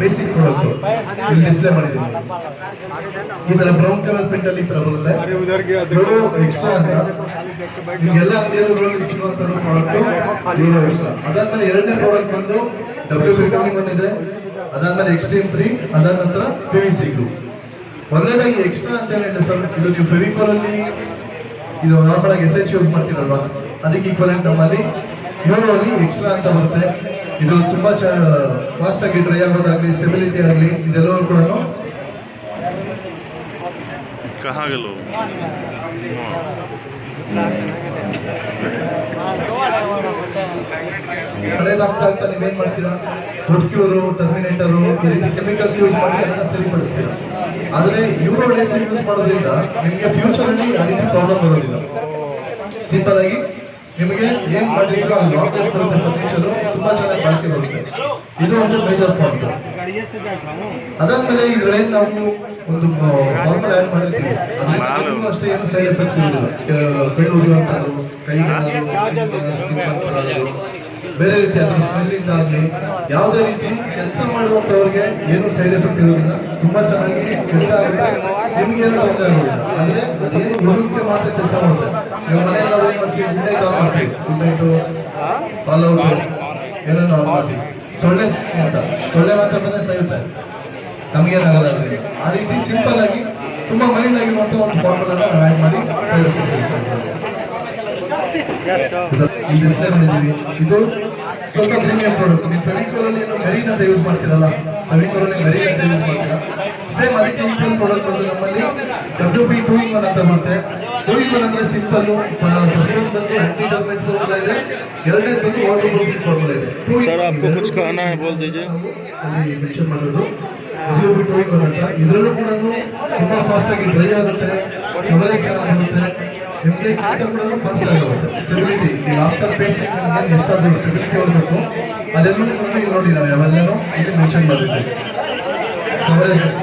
Basic product ಇಲ್ಲಿ display ಮಾಡಿದ್ದೀನಿ. ಈ ತರ ಬ್ರೌನ್ ಕಲರ್ ಪ್ರಿಂಟ್ ಅಲ್ಲಿ ಈ ತರ ಬರುತ್ತೆ. ಯೂರೋ ಎಕ್ಸ್ಟ್ರಾ ಅಂತ ನಿಮ್ಗೆಲ್ಲ ಅಂಗಡಿಯಲ್ಲಿ ಸಿಗುವಂತ ಪ್ರಾಡಕ್ಟ್ ಯೂರೋ ಎಕ್ಸ್ಟ್ರಾ. ಅದಾದ್ಮೇಲೆ ಎರಡನೇ ಪ್ರಾಡಕ್ಟ್ ಬಂದು WP21 ಇದೆ. ಅದಾದ್ಮೇಲೆ ಎಕ್ಸ್ಟ್ರೀಮ್ 3, ಅದಾದ ನಂತರ PVC ಗ್ಲೂ. ಒಳ್ಳೆದಾಗಿ ಎಕ್ಸ್ಟ್ರಾ ಅಂತ ಹೇಳಿದ್ರೆ ಸರ್, ಇದು ನೀವು ಫೆವಿಕಾಲ್ ಅಲ್ಲಿ ಇದು ನಾರ್ಮಲ್ ಆಗಿ SH ಯೂಸ್ ಮಾಡ್ತೀರಲ್ವಾ, ಅದಕ್ಕೆ ಈಕ್ವಲೆಂಟ್ ನಮ್ಮಲ್ಲಿ ಯೂರೋ ಅಲ್ಲಿ ಎಕ್ಸ್ಟ್ರಾ ಅಂತ ಬರುತ್ತೆ. ಇದು ತುಂಬಾ ಫಾಸ್ಟ್ ಆಗಿ ಡ್ರೈ ಆಗೋದಾಗ್ಲಿ, ಸ್ಟೆಬಿಲಿಟಿ ಆಗಲಿ, ಇದೆಲ್ಲವೂ ಕೂಡ ಹಳೇದಾಗ್ತಾ ಆಗ್ತಾ ನೀವೇನ್ ಮಾಡ್ತೀರಾ, ವುಡ್ಕ್ಯೂರು, ಟರ್ಮಿನೇಟರು, ಈ ರೀತಿ ಕೆಮಿಕಲ್ಸ್ ಯೂಸ್ ಮಾಡಿ ಅದನ್ನ ಸರಿಪಡಿಸ್ತೀರಾ. ಆದ್ರೆ ಯೂರೋ ಡೇಸ್ ಯೂಸ್ ಮಾಡೋದ್ರಿಂದ ನಿಮಗೆ ಫ್ಯೂಚರ್ ಅಲ್ಲಿ ಆ ರೀತಿ ಪ್ರಾಬ್ಲಮ್ ಬರೋದಿಲ್ಲ. ಸಿಂಪಲ್ ಆಗಿ ನಿಮಗೆ ಏನ್ ಮಾಡಿದ್ರು ಅದು ಲಾಂಗ್ ಲೈಫ್ ಬರುತ್ತೆ. ಫರ್ನಿಚರ್ ತುಂಬಾ ಚೆನ್ನಾಗಿ ಬಾಳಿಕೆ ಬರುತ್ತೆ. ಇದು ಒಂದು ಮೇಜರ್ ಪಾಯಿಂಟ್. ಅದಾದ್ಮೇಲೆ ಇದ್ರಲ್ಲಿ ನಾವು ಒಂದು ಫಾರ್ಮುಲಾ ಆಡ್ ಮಾಡಿರ್ತೀವಿ. ಅದರಿಂದ ಅಷ್ಟೇ ಏನು ಸೈಡ್ ಎಫೆಕ್ಟ್ಸ್ ಇರೋದಿಲ್ಲ. ಕೈ ಉರಿಯುವಂಥದ್ದು, ಕೈಗೆ ಬೇರೆ ರೀತಿ ಅದ್ರ ಸ್ಮೆಲ್ಲಿಂದ ಆಗಲಿ ಯಾವುದೇ ರೀತಿ ಕೆಲಸ ಮಾಡುವಂತವ್ರಿಗೆ ಏನು ಸೈಡ್ ಎಫೆಕ್ಟ್ ಇರೋದಿಲ್ಲ. ತುಂಬಾ ಚೆನ್ನಾಗಿ ಕೆಲಸ ಆಗುತ್ತೆ, ನಿಮ್ಗೆ ಏನು ತೊಂದರೆ ಆಗೋದಿಲ್ಲ. ಅಂದ್ರೆ ಅದೇನು ಹುಡುಗಕ್ಕೆ ಮಾತ್ರ ಕೆಲಸ ಮಾಡುತ್ತೆ. ನೀವು ಮನೆಯಲ್ಲಿ ನಾವು ಏನ್ ಮಾಡ್ತೀವಿ, ಗುಡ್ ನೈಟ್ ಆನ್ ಮಾಡ್ತೀವಿ, ಗುಡ್ ನೈಟು ಆಲ್ಔಟ್ ಏನೋ ಆನ್ ಮಾಡ್ತೀವಿ. ಸೊಳ್ಳೆ ಅಂತ ಸೊಳ್ಳೆ ಮಾತಾಡ್ತಾನೆ ಸಾಯುತ್ತೆ, ನಮ್ಗೇನಾಗಲ್ಲ ಅದರಿಂದ. ಆ ರೀತಿ ಸಿಂಪಲ್ ಆಗಿ ತುಂಬಾ ಮೈಲ್ಡ್ ಆಗಿರುವಂತ ಒಂದು ಫಾರ್ಮುಲಾನ ನಾವು ಆ್ಯಡ್ ಮಾಡಿ ಈ ಡಿಸ್ಪ್ಲೇ ಮಾಡಿದ್ದೀವಿ. ಇದು ಸ್ವಲ್ಪ ಪ್ರೀಮಿಯಂ ಪ್ರಾಡಕ್ಟ್. ನೀವು ಫೆವಿಕಾಲ್ ಅಲ್ಲಿ ಮೆರೀನ್ ಅಂತ ಯೂಸ್ ಮಾಡ್ತೀರಲ್ಲ, ಫೆವಿಕಾಲ್ ಅಲ್ಲಿ ಮೆರೀನ್ ಅಂತ ಯೂಸ್ ಮಾಡ್ತೀರಾ, ಸೇಮ್ ಅದಕ್ಕೆ ಈಕ್ವಲ್ ಪ್ರಾಡಕ್ಟ್ ಬಂದು ನಮ್ಮಲ್ಲಿ WP21 ಅಂತ ಬರುತ್ತೆ. 2-in-1 ಅಂದ್ರೆ ಸಿಂಪಲ್. ಫಸ್ಟ್ ಒಂದು ಬಂದು ಆಂಟಿ ಟರ್ಮೈಟ್ ಫಾರ್ಮುಲಾ ಇದೆ, ಎರಡನೇದು ಬಂದು ವಾಟರ್ ಪ್ರೂಫಿಂಗ್ ಫಾರ್ಮುಲಾ ಇದೆ. ಅಲ್ಲಿ ಮೆನ್ಷನ್ ಮಾಡೋದು WP21 ಅಂತ. ಇದರಲ್ಲೂ ಕೂಡ ತುಂಬಾ ಫಾಸ್ಟ್ ಆಗಿ ಡ್ರೈ ಆಗುತ್ತೆ, ಕವರೇಜ್ ಚೆನ್ನಾಗಿರುತ್ತೆ, ನಿಮಗೆ ಕೆಲಸ ಕೂಡ ಫಾಸ್ಟ್ ಆಗುತ್ತೆ. ಸ್ಟೆಬಿಲಿಟಿ, ಈಗ ಆಫ್ಟರ್ ಪೇಸ್ಟಿಂಗ್ ನಿಮಗೆ ಎಷ್ಟಾದ್ರೂ ಸ್ಟೆಬಿಲಿಟಿ ಹೋಗಬೇಕು ಅದೆಲ್ಲೂ ಕೂಡ ಈಗ ನೋಡಿ ನಾವು ಯಾವೆಲ್ಲನೂ ಇಲ್ಲಿ ಮೆನ್ಷನ್ ಮಾಡಿದ್ದೇವೆ. ಕವರೇಜ್